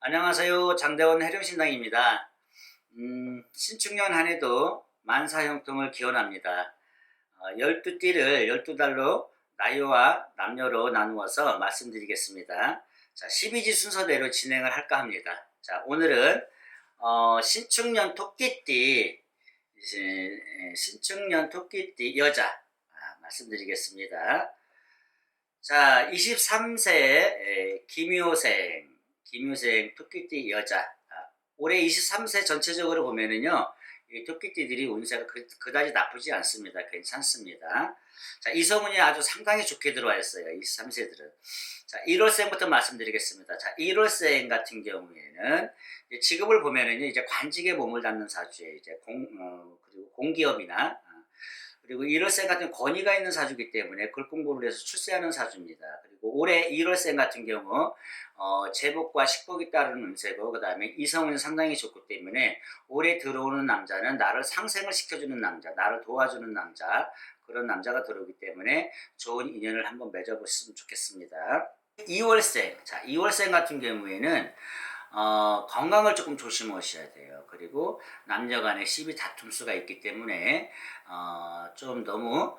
안녕하세요. 장대원 해령신당입니다. 신축년 한 해도 만사형통을 기원합니다. 12띠를 12달로 나이와 남녀로 나누어서 말씀드리겠습니다. 자, 12지 순서대로 진행을 할까 합니다. 자, 오늘은 신축년 토끼띠, 신축년 토끼띠 여자 말씀드리겠습니다. 자, 23세 김효생 토끼띠 여자. 올해 23세 전체적으로 보면은요, 이 토끼띠들이 운세가 그다지 나쁘지 않습니다. 괜찮습니다. 자, 이성운이 아주 상당히 좋게 들어와 있어요. 23세들은. 자, 1월생부터 말씀드리겠습니다. 자, 1월생 같은 경우에는 직업을 보면은요, 이제 관직에 몸을 담는 사주에 이제 그리고 공기업이나 그리고 1월생 같은 권위가 있는 사주이기 때문에 글 공부를 해서 출세하는 사주입니다. 그리고 올해 1월생 같은 경우 제복과 식복이 따르는 운세고 그 다음에 이성은 상당히 좋기 때문에 올해 들어오는 남자는 나를 상생을 시켜주는 남자, 나를 도와주는 남자, 그런 남자가 들어오기 때문에 좋은 인연을 한번 맺어보셨으면 좋겠습니다. 2월생, 자 2월생 같은 경우에는 건강을 조금 조심하셔야 돼요. 그리고 남녀 간의 시비 다툼수가 있기 때문에 좀 너무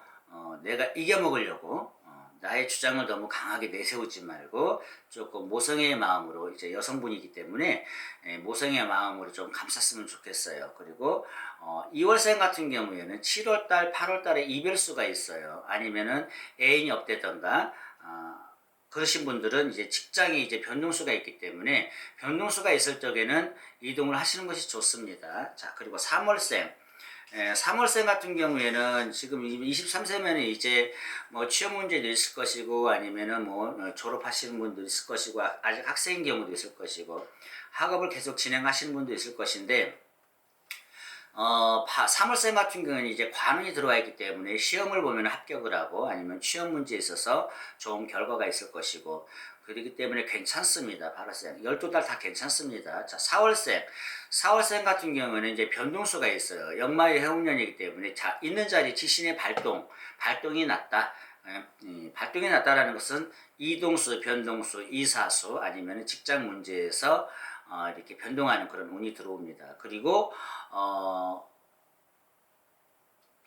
내가 이겨먹으려고 나의 주장을 너무 강하게 내세우지 말고 조금 모성애의 마음으로, 이제 여성분이기 때문에 모성애의 마음으로 좀 감쌌으면 좋겠어요. 그리고 2월생 같은 경우에는 7월달, 8월달에 이별수가 있어요. 아니면은 애인이 없대던가 그러신 분들은 이제 직장에 이제 변동수가 있기 때문에 변동수가 있을 적에는 이동을 하시는 것이 좋습니다. 자, 그리고 3월생. 3월생 같은 경우에는 지금 23세면 이제 뭐 취업 문제도 있을 것이고 아니면은 뭐 졸업하시는 분도 있을 것이고 아직 학생인 경우도 있을 것이고 학업을 계속 진행하시는 분도 있을 것인데 3월생 같은 경우는 이제 관운이 들어와 있기 때문에 시험을 보면 합격을 하고 아니면 취업 문제에 있어서 좋은 결과가 있을 것이고 그렇기 때문에 괜찮습니다. 8월생 12달 다 괜찮습니다. 자, 4월생 같은 경우는 이제 변동수가 있어요. 역마의 해운년이기 때문에 자, 있는 자리 지신의 발동이 낮다. 발동이 낮다라는 것은 이동수, 변동수, 이사수 아니면 직장 문제에서 이렇게 변동하는 그런 운이 들어옵니다. 그리고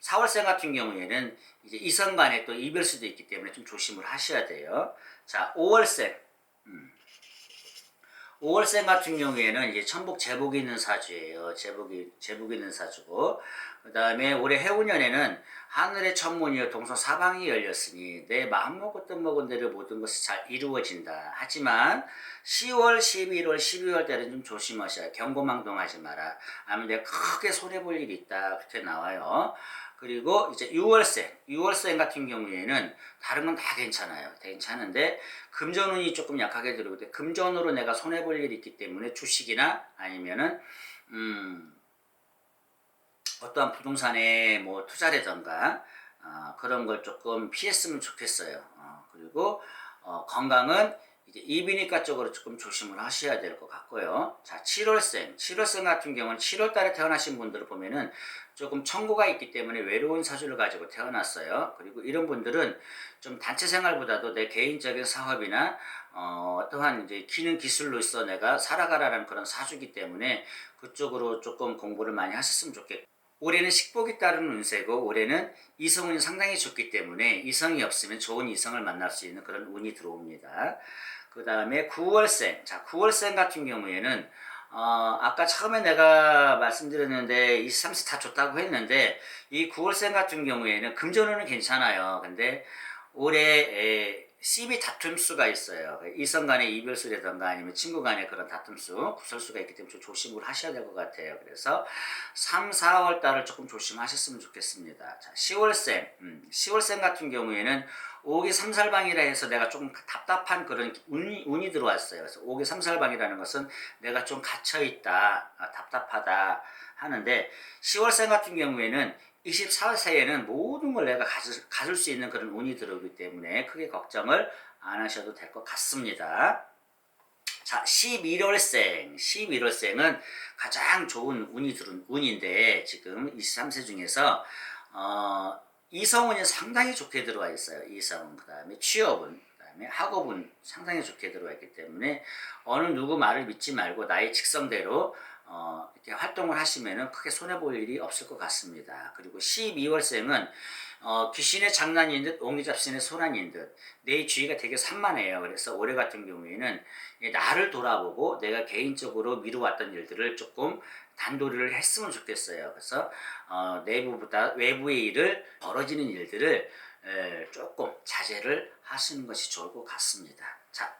4월생 같은 경우에는 이제 이성 간에 또 이별수도 있기 때문에 좀 조심을 하셔야 돼요. 자, 5월생. 5월생 같은 경우에는 이제 천복 제복이 있는 사주예요. 제복이 있는 사주고, 그 다음에 올해 해운년에는 하늘의 천문이여 동서 사방이 열렸으니 내 마음 먹고 뜻 먹은 대로 모든 것이 잘 이루어진다. 하지만 10월, 11월, 12월 때는 좀 조심하셔야 경고망동하지 마라. 아니면 내가 크게 손해볼 일이 있다. 그렇게 나와요. 그리고 이제 6월생 같은 경우에는 다른 건 다 괜찮아요. 괜찮은데 금전운이 조금 약하게 들어오고 금전으로 내가 손해볼 일이 있기 때문에 주식이나 아니면은 어떠한 부동산에 뭐 투자라던가 그런 걸 조금 피했으면 좋겠어요. 그리고 건강은 이제 이비인후과 쪽으로 조금 조심을 하셔야 될 것 같고요. 자, 7월생 같은 경우는 7월 달에 태어나신 분들을 보면은 조금 청고가 있기 때문에 외로운 사주를 가지고 태어났어요. 그리고 이런 분들은 좀 단체 생활보다도 내 개인적인 사업이나 어떠한 이제 기능 기술로서 내가 살아가라는 그런 사주기 때문에 그쪽으로 조금 공부를 많이 하셨으면 좋겠고, 올해는 식복이 따르는 운세고 올해는 이성운이 상당히 좋기 때문에 이성이 없으면 좋은 이성을 만날 수 있는 그런 운이 들어옵니다. 그 다음에 9월생. 자, 9월생 같은 경우에는 아까 처음에 내가 말씀드렸는데 23세 다 좋다고 했는데 이 9월생 같은 경우에는 금전운은 괜찮아요. 근데 올해 CB 다툼수가 있어요. 이성 간의 이별수라든가 아니면 친구 간의 그런 다툼수, 구설수가 있기 때문에 좀 조심을 하셔야 될 것 같아요. 그래서 3, 4월 달을 조금 조심하셨으면 좋겠습니다. 자, 10월생 같은 경우에는 5기 3살방이라 해서 내가 조금 답답한 그런 운이 들어왔어요. 그래서 5기 3살방이라는 것은 내가 좀 갇혀있다, 답답하다 하는데 10월생 같은 경우에는 24세에는 모든 걸 내가 가질 수 있는 그런 운이 들어오기 때문에 크게 걱정을 안 하셔도 될 것 같습니다. 자, 11월생은 가장 좋은 운이 들은 운인데 지금 23세 중에서 이성운이 상당히 좋게 들어와 있어요. 이성운, 그 다음에 취업운, 그 다음에 그다음에 학업은 상당히 좋게 들어와 있기 때문에 어느 누구 말을 믿지 말고 나의 직성대로 이렇게 활동을 하시면은 크게 손해 볼 일이 없을 것 같습니다. 그리고 12월생은 귀신의 장난인 듯 옹기잡신의 소란인 듯 내 주위가 되게 산만해요. 그래서 올해 같은 경우에는 나를 돌아보고 내가 개인적으로 미루었던 일들을 조금 단도리를 했으면 좋겠어요. 그래서 내부보다 외부의 일을 벌어지는 일들을 조금 자제를 하시는 것이 좋을 것 같습니다. 자,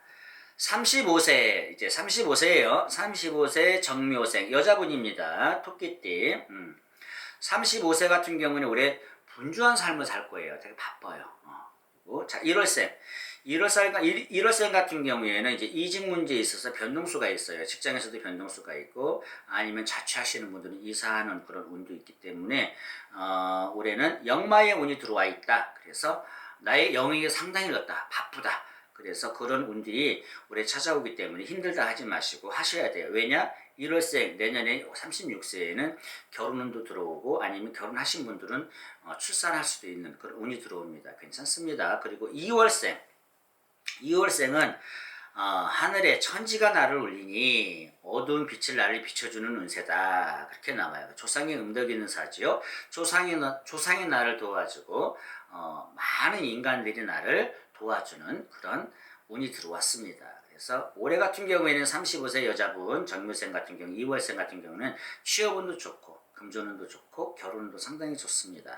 35세 이제 35세예요. 35세 정묘생 여자분입니다. 토끼띠. 35세 같은 경우는 올해 분주한 삶을 살 거예요. 되게 바빠요. 그리고 자 1월생 1월생 같은 경우에는 이제 이직 문제에 있어서 변동수가 있어요. 직장에서도 변동수가 있고 아니면 자취하시는 분들은 이사하는 그런 운도 있기 때문에 올해는 역마의 운이 들어와 있다. 그래서 나의 영역이 상당히 넓다. 바쁘다. 그래서 그런 운들이 올해 찾아오기 때문에 힘들다 하지 마시고 하셔야 돼요. 왜냐? 1월생 내년에 36세에는 결혼운도 들어오고 아니면 결혼하신 분들은 출산할 수도 있는 그런 운이 들어옵니다. 괜찮습니다. 그리고 2월생은 하늘에 천지가 나를 울리니 어두운 빛을 나를 비춰주는 운세다. 그렇게 나와요. 조상의 음덕 있는 사지요. 조상이 나를 도와주고 많은 인간들이 나를 도와주는 그런 운이 들어왔습니다. 그래서 올해 같은 경우에는 35세 여자분 정묘생 같은 경우 2월생 같은 경우는 취업운도 좋고 금전운도 좋고 결혼운도 상당히 좋습니다.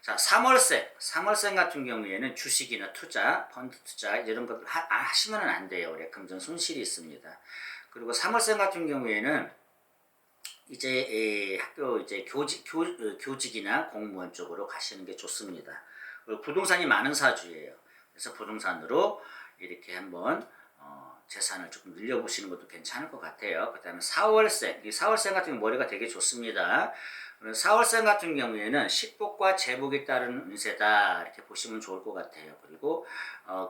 자, 3월생 같은 경우에는 주식이나 투자, 펀드 투자 이런 것들 하시면 안 돼요. 올해 금전 손실이 있습니다. 그리고 3월생 같은 경우에는 이제 학교 이제 교직이나 공무원 쪽으로 가시는 게 좋습니다. 그리고 부동산이 많은 사주예요. 그래서 부동산으로 이렇게 한번 재산을 조금 늘려보시는 것도 괜찮을 것 같아요. 그 다음에 4월생, 이 4월생 같은 경우 머리가 되게 좋습니다. 4월생 같은 경우에는 식복과 제복에 따른 운세다 이렇게 보시면 좋을 것 같아요. 그리고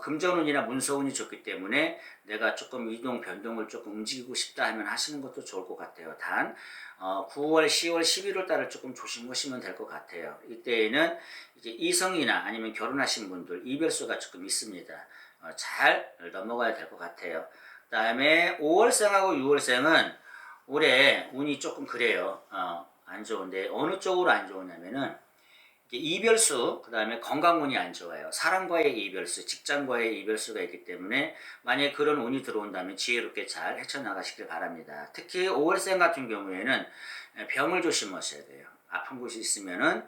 금전운이나 문서운이 좋기 때문에 내가 조금 이동 변동을 조금 움직이고 싶다 하면 하시는 것도 좋을 것 같아요. 단 9월, 10월, 11월 달을 조금 조심하시면 될 것 같아요. 이때에는 이제 이성이나 아니면 결혼하신 분들 이별수가 조금 있습니다. 잘 넘어가야 될 것 같아요. 그 다음에 5월생하고 6월생은 올해 운이 조금 그래요. 안 좋은데 어느 쪽으로 안 좋으냐면은 이별수, 그 다음에 건강운이 안 좋아요. 사람과의 이별수, 직장과의 이별수가 있기 때문에 만약에 그런 운이 들어온다면 지혜롭게 잘 헤쳐나가시길 바랍니다. 특히 5월생 같은 경우에는 병을 조심하셔야 돼요. 아픈 곳이 있으면은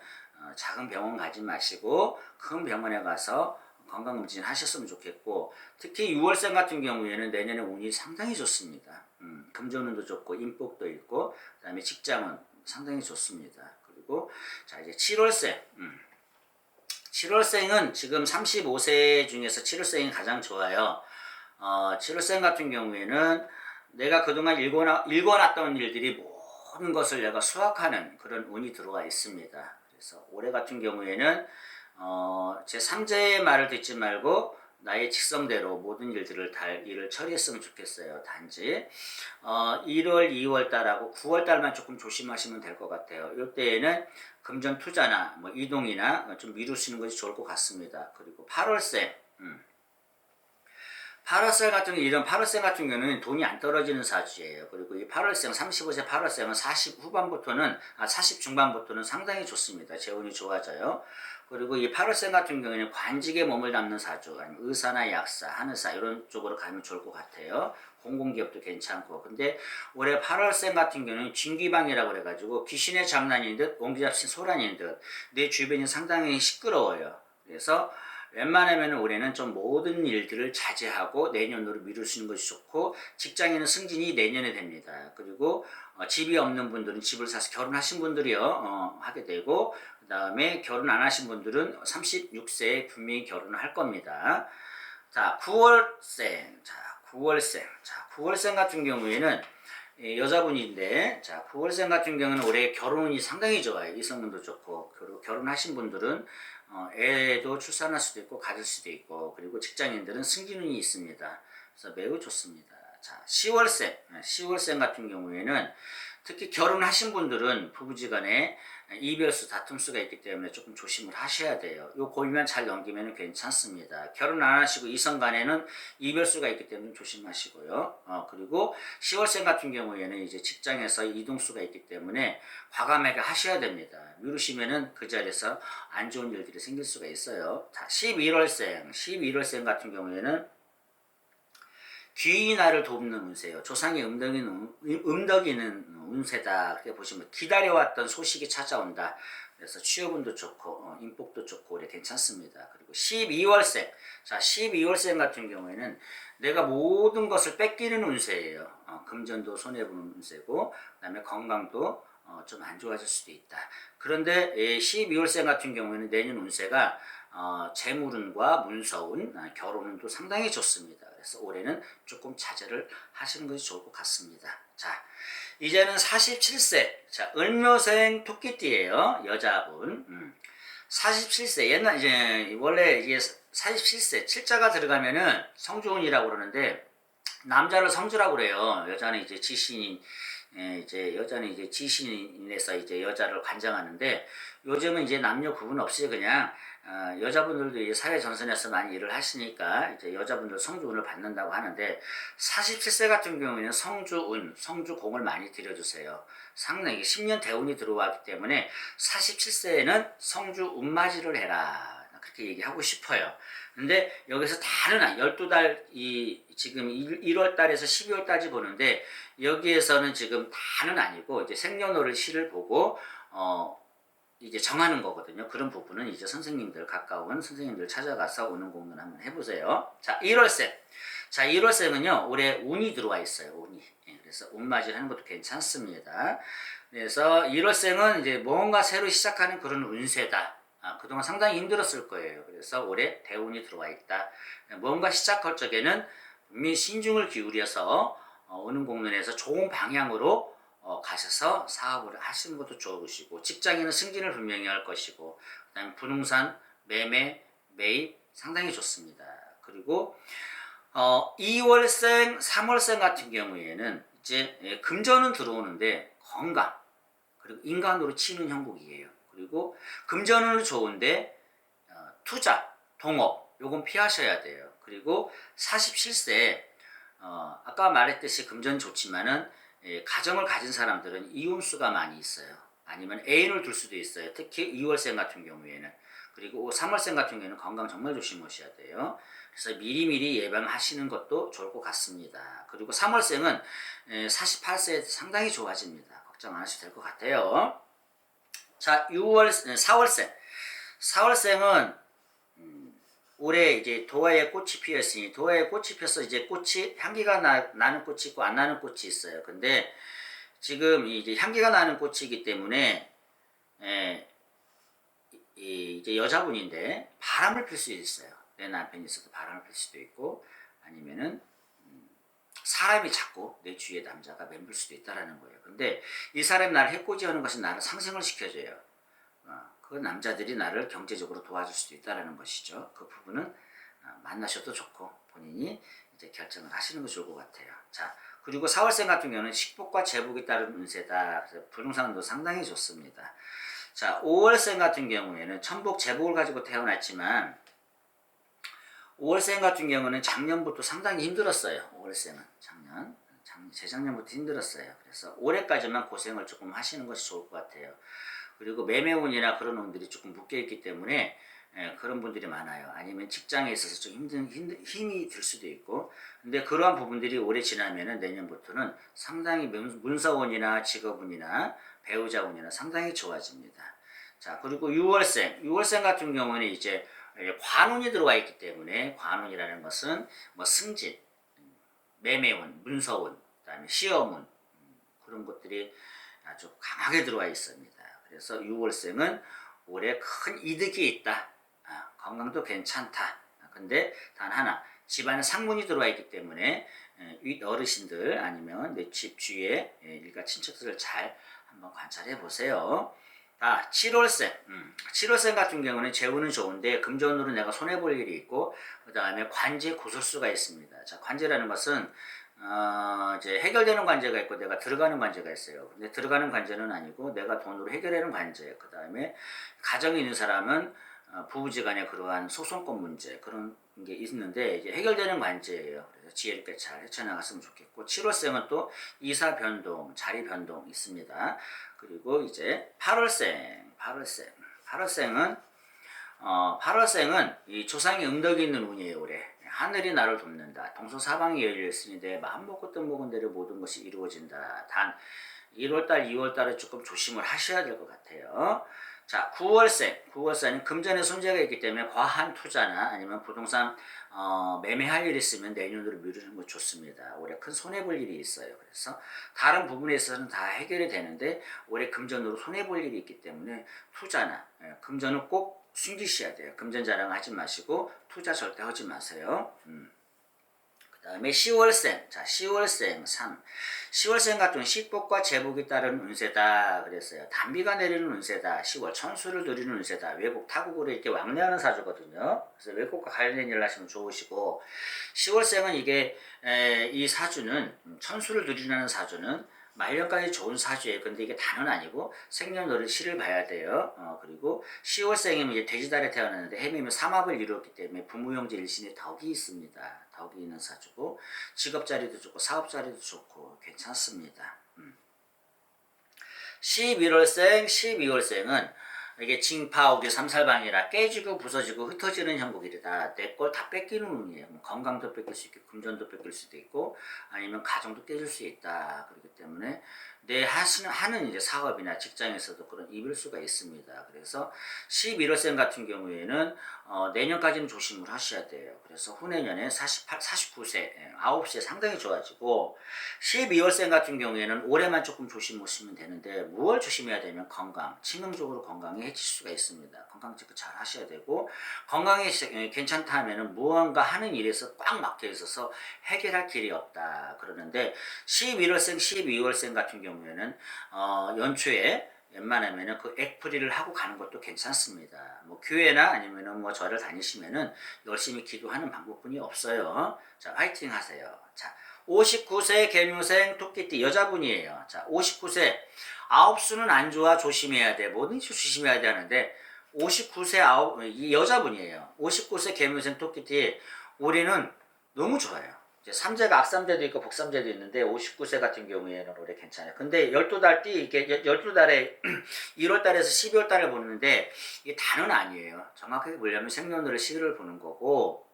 작은 병원 가지 마시고 큰 병원에 가서 건강검진 하셨으면 좋겠고 특히 6월생 같은 경우에는 내년에 운이 상당히 좋습니다. 금전운도 좋고 인복도 있고 그 다음에 직장은 상당히 좋습니다. 그리고 자 이제 7월생 7월생은 지금 35세 중에서 7월생이 가장 좋아요. 7월생 같은 경우에는 내가 그동안 읽어놨던 일들이 모든 것을 내가 수확하는 그런 운이 들어와 있습니다. 그래서 올해 같은 경우에는 제 3자의 말을 듣지 말고 나의 직성대로 모든 일을 처리했으면 좋겠어요. 단지 1월, 2월 달하고 9월 달만 조금 조심하시면 될 것 같아요. 이때에는 금전 투자나 뭐 이동이나 좀 미루시는 것이 좋을 것 같습니다. 그리고 8월생 8월생 같은 경우는 돈이 안 떨어지는 사주예요. 그리고 이 8월생, 35세 8월생은 40 중반부터는 상당히 좋습니다. 재운이 좋아져요. 그리고 이 8월생 같은 경우에는 관직에 몸을 담는 사주, 아니면 의사나 약사, 하늘사 이런 쪽으로 가면 좋을 것 같아요. 공공기업도 괜찮고. 근데 올해 8월생 같은 경우는 진귀방이라고 그래가지고 귀신의 장난인 듯 옹기잡신 소란인 듯 내 주변이 상당히 시끄러워요. 그래서 웬만하면 올해는 좀 모든 일들을 자제하고 내년으로 미루시는 것이 좋고 직장에는 승진이 내년에 됩니다. 그리고 집이 없는 분들은 집을 사서 결혼하신 분들이요 하게 되고 그 다음에 결혼 안 하신 분들은 36세에 분명히 결혼을 할 겁니다. 자 9월생 같은 경우에는 여자분인데 자 9월생 같은 경우는 올해 결혼이 상당히 좋아요. 이성운도 좋고 그리고 결혼하신 분들은 애도 출산할 수도 있고 가질 수도 있고 그리고 직장인들은 승진운이 있습니다. 그래서 매우 좋습니다. 자 10월생 같은 경우에는 특히 결혼하신 분들은 부부지간에 이별수, 다툼수가 있기 때문에 조금 조심을 하셔야 돼요. 요 고비만 잘 넘기면 괜찮습니다. 결혼 안 하시고 이성 간에는 이별수가 있기 때문에 조심하시고요. 그리고 10월생 같은 경우에는 이제 직장에서 이동수가 있기 때문에 과감하게 하셔야 됩니다. 미루시면은 그 자리에서 안 좋은 일들이 생길 수가 있어요. 자, 11월생 같은 경우에는 귀인이 나를 돕는 운세요. 조상의 음덕이는 운세다. 그렇게 보시면 기다려왔던 소식이 찾아온다. 그래서 취업운도 좋고 인복도 좋고 그래 괜찮습니다. 그리고 12월생. 자, 12월생 같은 경우에는 내가 모든 것을 뺏기는 운세예요. 금전도 손해보는 운세고 그다음에 건강도 좀 안 좋아질 수도 있다. 그런데 12월생 같은 경우에는 내년 운세가 재물운과 문서운, 결혼운도 상당히 좋습니다. 그래서 올해는 조금 자제를 하시는 것이 좋을 것 같습니다. 자, 이제는 47세. 자, 을묘생 토끼띠예요. 여자분. 47세. 옛날 이제 원래 이게 47세 칠자가 들어가면은 성주운이라고 그러는데 남자를 성주라고 그래요. 여자는 이제 지신이 이제 여자는 이제 지신에서 이제 여자를 관장하는데 요즘은 이제 남녀 구분 없이 그냥 여자분들도 이제 사회 전선에서 많이 일을 하시니까 이제 여자분들 성주운을 받는다고 하는데 47세 같은 경우에는 성주운, 성주공을 많이 들여주세요. 상당히 10년 대운이 들어왔기 때문에 47세에는 성주운맞이를 해라. 그렇게 얘기하고 싶어요. 근데 여기서 다른 12달 지금 1월 달에서 12월 달까지 보는데 여기에서는 지금 다는 아니고 이제 생년월일 시를 보고 이제 정하는 거거든요. 그런 부분은 이제 가까운 선생님들 찾아가서 오는 공연 한번 해보세요. 자, 1월생. 자, 1월생은요, 올해 운이 들어와 있어요. 운이. 그래서 운맞이를 하는 것도 괜찮습니다. 그래서 1월생은 이제 뭔가 새로 시작하는 그런 운세다. 그동안 상당히 힘들었을 거예요. 그래서 올해 대운이 들어와 있다. 뭔가 시작할 적에는 분명히 신중을 기울여서 오는 공론에서 좋은 방향으로 가셔서 사업을 하시는 것도 좋으시고 직장인은 승진을 분명히 할 것이고 그다음에 부동산, 매매, 매입 상당히 좋습니다. 그리고 2월생, 3월생 같은 경우에는 이제 금전은 들어오는데 건강 그리고 인간으로 치는 형국이에요. 그리고 금전은 좋은데 투자, 동업 요건 피하셔야 돼요. 그리고 47세 아까 말했듯이 금전 좋지만은 가정을 가진 사람들은 이혼수가 많이 있어요. 아니면 애인을 둘 수도 있어요. 특히 2월생 같은 경우에는. 그리고 3월생 같은 경우에는 건강 정말 조심하셔야 돼요. 그래서 미리미리 예방하시는 것도 좋을 것 같습니다. 그리고 3월생은 48세에 상당히 좋아집니다. 걱정 안 하셔도 될 것 같아요. 자, 4월생. 4월생은 올해 이제 도화에 꽃이 피었으니 도화에 꽃이 펴서 이제 꽃이 향기가 나는 꽃이 있고 안 나는 꽃이 있어요. 근데 지금 이제 향기가 나는 꽃이기 때문에 이제 여자분인데 바람을 필 수 있어요. 내 남편이 있어도 바람을 필 수도 있고 아니면은 사람이 자꾸 내 주위에 남자가 맴돌 수도 있다라는 거예요. 근데 이 사람이 나를 해코지하는 것은 나를 상승을 시켜줘요. 그 남자들이 나를 경제적으로 도와줄 수도 있다라는 것이죠. 그 부분은 만나셔도 좋고 본인이 이제 결정을 하시는 게 좋을 것 같아요. 자, 그리고 4월생 같은 경우는 식복과 제복이 따른 운세다. 그래서 부동산도 상당히 좋습니다. 자, 5월생 같은 경우에는 천복, 제복을 가지고 태어났지만 5월생 같은 경우는 작년부터 상당히 힘들었어요. 5월생은 재작년부터 힘들었어요. 그래서 올해까지만 고생을 조금 하시는 것이 좋을 것 같아요. 그리고 매매운이나 그런 운들이 조금 묶여있기 때문에 그런 분들이 많아요. 아니면 직장에 있어서 좀 힘이 들 수도 있고 근데 그러한 부분들이 올해 지나면은 내년부터는 상당히 문서운이나 직업운이나 배우자운이나 상당히 좋아집니다. 자, 그리고 6월생 같은 경우는 이제 관운이 들어와 있기 때문에 관운이라는 것은 뭐 승진, 매매운, 문서운, 그다음에 시험운 그런 것들이 아주 강하게 들어와 있습니다. 그래서 6월생은 올해 큰 이득이 있다. 건강도 괜찮다. 근데 단 하나 집안에 상문이 들어와 있기 때문에 윗 어르신들 아니면 내 집 주위에 일가 친척들을 잘 한번 관찰해 보세요. 7월생. 7월생 같은 경우는 재운은 좋은데 금전으로 내가 손해볼 일이 있고 그 다음에 관제 구설수가 있습니다. 자, 관제라는 것은 이제 해결되는 관제가 있고 내가 들어가는 관제가 있어요. 근데 들어가는 관제는 아니고 내가 돈으로 해결하는 관제. 그 다음에 가정이 있는 사람은 부부지간에 그러한 소송권 문제 그런 게 있는데 이제 해결되는 관제예요. 그래서 지혜 있게 잘 헤쳐나갔으면 좋겠고 7월생은 또 이사 변동, 자리 변동 있습니다. 그리고 이제 8월생은 8월생은 이 조상의 응덕이 있는 운이에요. 올해 하늘이 나를 돕는다. 동서사방이 열려있으니 내 마음 먹고 뜻 먹은 대로 모든 것이 이루어진다. 단 1월달, 2월달에 조금 조심을 하셔야 될 것 같아요. 자, 9월생은 금전에 손재가 있기 때문에 과한 투자나 아니면 부동산 매매할 일이 있으면 내년으로 미루는 거 좋습니다. 올해 큰 손해볼 일이 있어요. 그래서 다른 부분에 있어서는 다 해결이 되는데 올해 금전으로 손해볼 일이 있기 때문에 투자나 금전은 꼭 숨기셔야 돼요. 금전 자랑하지 마시고 투자 절대 하지 마세요. 그 다음에 10월생. 자, 10월생 3. 10월생 같은 식복과 제복이 따르는 운세다 그랬어요. 단비가 내리는 운세다. 10월 천수를 누리는 운세다. 외국 타국으로 이렇게 왕래하는 사주거든요. 그래서 외국과 관련된 일을 하시면 좋으시고 10월생은 이게 이 사주는 천수를 누리는 사주는 말년까지 좋은 사주예요. 근데 이게 단은 아니고 생년월일시를 봐야 돼요. 그리고 10월생이면 이제 돼지달에 태어났는데 해미면 삼합을 이루었기 때문에 부무용제 일신에 덕이 있습니다. 덕이 있는 사주고 직업자리도 좋고 사업자리도 좋고 괜찮습니다. 11월생은 이게 징파옥이 삼살방이라 깨지고 부서지고 흩어지는 형국이다. 내 걸 다 뺏기는 운이에요. 뭐 건강도 뺏길 수 있고 금전도 뺏길 수도 있고 아니면 가정도 깨질 수 있다. 그렇기 때문에 내 하는 이제 사업이나 직장에서도 그런 이별수가 있습니다. 그래서 11월생 같은 경우에는 내년까지는 조심을 하셔야 돼요. 그래서 후내년에 49세, 9시에 상당히 좋아지고 12월생 같은 경우에는 올해만 조금 조심하시면 되는데 무엇을 조심해야 되면 건강, 치명적으로 건강에 해칠 수가 있습니다. 건강 체크 잘 하셔야 되고 건강이 괜찮다 하면은 무언가 하는 일에서 꽉 막혀 있어서 해결할 길이 없다 그러는데 11월생, 12월생 같은 경우에는 연초에 웬만하면은 그 액풀이를 하고 가는 것도 괜찮습니다. 뭐 교회나 아니면은 뭐 절을 다니시면은 열심히 기도하는 방법뿐이 없어요. 자, 화이팅 하세요. 자, 59세 개묘생 토끼띠 여자분이에요. 자, 59세 아홉수는 안 좋아 조심해야 돼. 뭐든지 조심해야 되는데 59세 이 여자분이에요. 59세 개묘생 토끼띠 올해는 너무 좋아요. 이제 삼재가 악삼재도 있고 복삼재도 있는데 59세 같은 경우에는 올해 괜찮아요. 근데 12달 띠 이게 12달에 1월 달에서 12월 달을 보는데 이게 단은 아니에요. 정확하게 보려면 생년월일 시를 보는 거고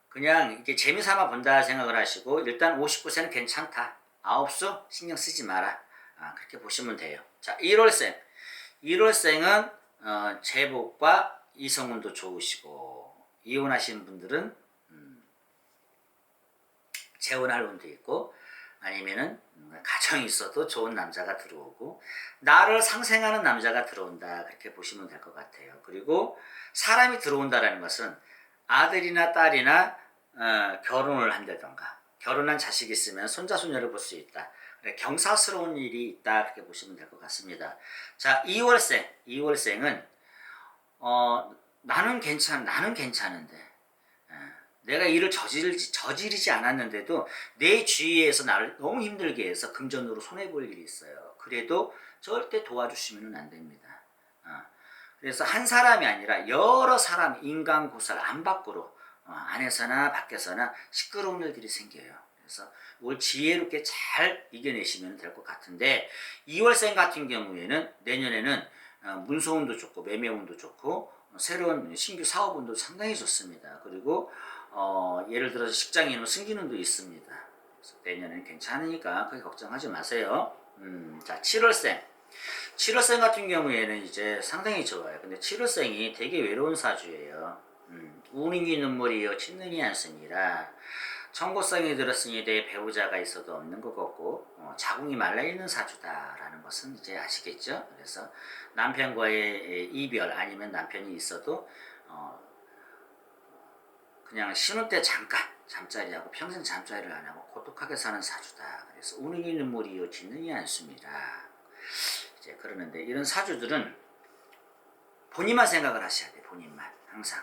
그냥 이렇게 재미삼아 본다 생각을 하시고 일단 59세는 괜찮다. 아홉수 신경 쓰지 마라. 그렇게 보시면 돼요. 자, 1월생은 제복과 이성운도 좋으시고 이혼하신 분들은 재혼할 운도 있고 아니면은 가정이 있어도 좋은 남자가 들어오고 나를 상생하는 남자가 들어온다 그렇게 보시면 될 것 같아요. 그리고 사람이 들어온다라는 것은 아들이나 딸이나 결혼을 한다던가 결혼한 자식이 있으면 손자 손녀를 볼 수 있다. 경사스러운 일이 있다 그렇게 보시면 될 것 같습니다. 자, 2월생은 나는 괜찮은데 내가 일을 저지르지 않았는데도 내 주위에서 나를 너무 힘들게 해서 금전으로 손해볼 일이 있어요. 그래도 절대 도와주시면 안 됩니다. 그래서 한 사람이 아니라 여러 사람 인간고사를 안 밖으로 안에서나 밖에서나 시끄러운 일들이 생겨요. 그래서 이걸 지혜롭게 잘 이겨내시면 될 것 같은데 2월생 같은 경우에는 내년에는 문서운도 좋고 매매운도 좋고 새로운 신규 사업운도 상당히 좋습니다. 그리고 예를 들어서 직장인은 승진운도 있습니다. 그래서 내년에는 괜찮으니까 크게 걱정하지 마세요. 자, 7월생 같은 경우에는 이제 상당히 좋아요. 근데 7월생이 되게 외로운 사주예요. 우닝이 눈물이요 친눈이 않습니다. 청고성이 들었으니 내 배우자가 있어도 없는 것 같고 자궁이 말라있는 사주다라는 것은 이제 아시겠죠? 그래서 남편과의 이별 아니면 남편이 있어도 그냥 신혼 때 잠깐 잠자리하고 평생 잠자리를 안 하고 고독하게 사는 사주다. 그래서 우는이 눈물이요 짓는이 않습니다. 이제 그러는데 이런 사주들은 본인만 생각을 하셔야 돼요. 본인만 항상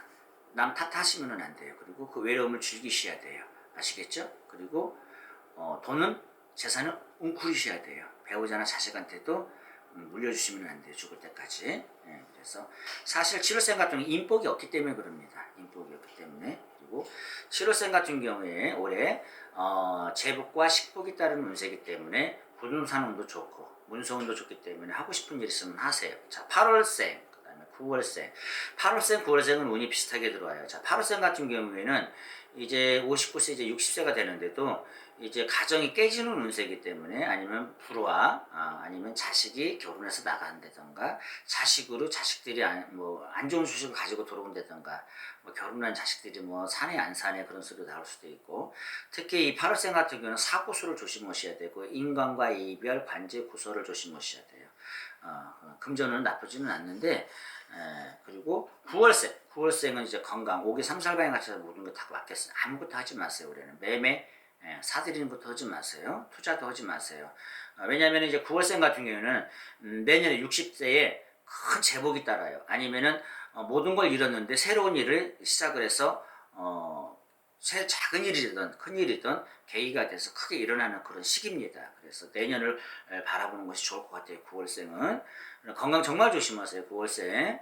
남 탓하시면 안 돼요. 그리고 그 외로움을 즐기셔야 돼요. 아시겠죠? 그리고 돈은 재산을 웅크리셔야 돼요. 배우자나 자식한테도 물려주시면 안 돼요. 죽을 때까지. 예, 그래서 사실 7월생 같은 경우 인복이 없기 때문에 그럽니다. 인복이 없기 때문에. 그리고 7월생 같은 경우에 올해 재복과 식복이 따르는 운세이기 때문에 부동산운도 좋고 문서운도 좋기 때문에 하고 싶은 일 있으면 하세요. 자, 8월생, 그다음에 9월생. 8월생, 9월생은 운이 비슷하게 들어와요. 자, 8월생 같은 경우에는 이제 59세, 이제 60세가 되는데도 이제 가정이 깨지는 운세이기 때문에 아니면 불화, 아니면 자식이 결혼해서 나간다던가 자식으로 자식들이 뭐 안 좋은 소식을 가지고 들어온다던가 뭐 결혼한 자식들이 뭐 사내 안 사내 그런 소리 나올 수도 있고 특히 이 8월생 같은 경우는 사고수를 조심하셔야 되고 인간과 이별, 관제, 구설을 조심하셔야 돼요. 금전은 나쁘지는 않는데 그리고 9월생은 이제 건강, 오기 삼살방에 갇혀서 모든 거 다 맡겼어요. 아무것도 하지 마세요. 올해는 매매 사들이는 것도 하지 마세요. 투자도 하지 마세요. 왜냐하면 이제 9월생 같은 경우는 내년에 60세에 큰 제복이 따라요. 아니면은 모든 걸 잃었는데 새로운 일을 시작을 해서 작은 일이든 큰 일이든 계기가 돼서 크게 일어나는 그런 시기입니다. 그래서 내년을 바라보는 것이 좋을 것 같아요. 9월생은 건강 정말 조심하세요. 9월생.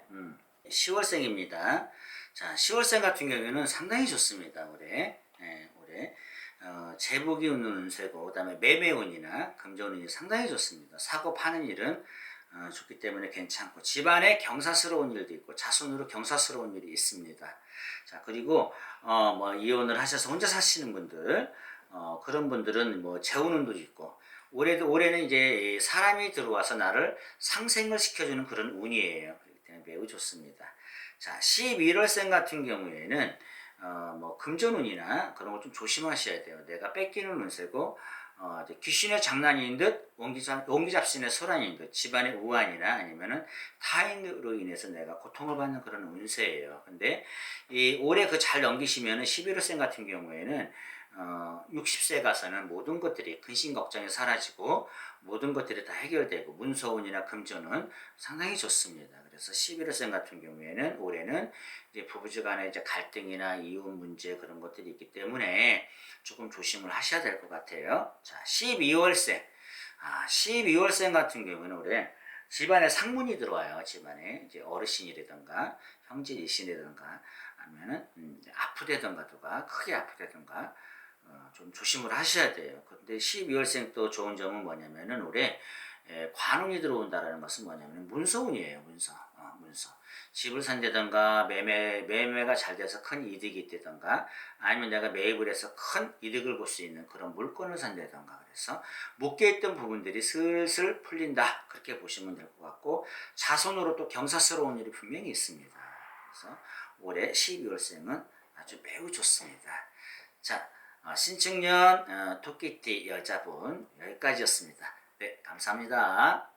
10월생입니다. 자, 10월생 같은 경우에는 상당히 좋습니다. 올해. 올해. 재복이 오는 운세고 그다음에 매매운이나 금전운이 상당히 좋습니다. 사고 파는 일은 좋기 때문에 괜찮고 집안에 경사스러운 일도 있고 자손으로 경사스러운 일이 있습니다. 자, 그리고 뭐 이혼을 하셔서 혼자 사시는 분들 그런 분들은 뭐 재혼운도 있고 올해는 이제 사람이 들어와서 나를 상생을 시켜주는 그런 운이에요. 그렇기 때문에 매우 좋습니다. 자, 11월생 같은 경우에는 뭐 금전운이나 그런 걸 좀 조심하셔야 돼요. 내가 뺏기는 운세고 귀신의 장난인 듯 옹기잡신의 소란인 듯 집안의 우환이나 아니면은 타인으로 인해서 내가 고통을 받는 그런 운세예요. 근데 이 올해 그 잘 넘기시면은 11월생 같은 경우에는 60세 가서는 모든 것들이 근심 걱정이 사라지고 모든 것들이 다 해결되고 문서운이나 금전은 상당히 좋습니다. 그래서 11월생 같은 경우에는 올해는 이제 부부지간에 이제 갈등이나 이혼 문제 그런 것들이 있기 때문에 조금 조심을 하셔야 될 것 같아요. 자, 12월생. 12월생 같은 경우는 올해 집안에 상문이 들어와요. 집안에 이제 어르신이라든가 형제 일신이라든가 아니면은 아프다든가 크게 아프다든가 좀 조심을 하셔야 돼요. 근데 12월생 또 좋은 점은 뭐냐면은 올해 관운이 들어온다라는 것은 뭐냐면 문서운이에요. 문서. 집을 산다든가 매매가 잘 돼서 큰 이득이 있다든가 아니면 내가 매입을 해서 큰 이득을 볼 수 있는 그런 물건을 산다든가 그래서 묶여있던 부분들이 슬슬 풀린다. 그렇게 보시면 될 것 같고 자손으로 또 경사스러운 일이 분명히 있습니다. 그래서 올해 12월생은 아주 매우 좋습니다. 자, 신축년 토끼띠 여자분 여기까지였습니다. 네, 감사합니다.